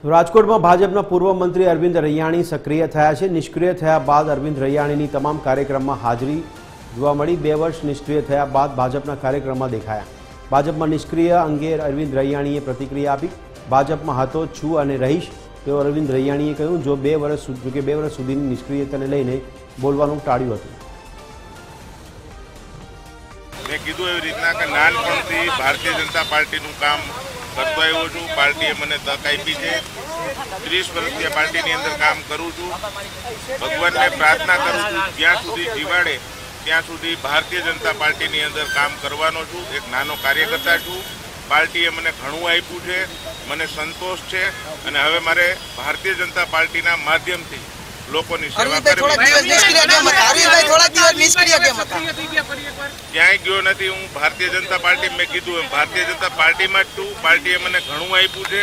તો રાજકોટમાં ભાજપના પૂર્વ મંત્રી અરવિંદ રૈયાણી સક્રિય થયા છે। નિષ્ક્રિય થયા બાદ અરવિંદ રૈયાણીની તમામ કાર્યક્રમમાં હાજરી જોવા મળી। 2 વર્ષ નિષ્ક્રિય થયા બાદ ભાજપના કાર્યક્રમમાં દેખાયા। ભાજપમાં નિષ્ક્રિય અંગે અરવિંદ રૈયાણીએ પ્રતિક્રિયા આપી। ભાજપમાં હતો છું અને રહીશ તેવું અરવિંદ રૈયાણીએ કહ્યું। જો 2 વર્ષ સુધીની નિષ્ક્રિયતાને લઈને બોલવાનું ટાળ્યું હતું। મેં કીધું એવી રીતના કે નાનપણથી ભારતીય જનતા પાર્ટીનું કામ કરતો આવ્યો છું। પાર્ટીએ મને તક આપી છે। 30 વર્ષથી આ પાર્ટીની અંદર કામ કરું છું। ભગવાનને પ્રાર્થના કરું છું જ્યાં સુધી જીવાડે ત્યાં સુધી ભારતીય જનતા પાર્ટીની અંદર કામ કરવાનો છું। એક નાનો કાર્યકર્તા છું। પાર્ટીએ મને ઘણું આપ્યું છે, મને સંતોષ છે અને હવે મારે ભારતીય જનતા પાર્ટીના માધ્યમથી લોકોની સેવા કરવી। ક્યાંય ગયો નથી હું। ભારતીય જનતા પાર્ટી મેં કીધું એમ ભારતીય જનતા પાર્ટીમાં જ છું। પાર્ટીએ મને ઘણું આપ્યું છે।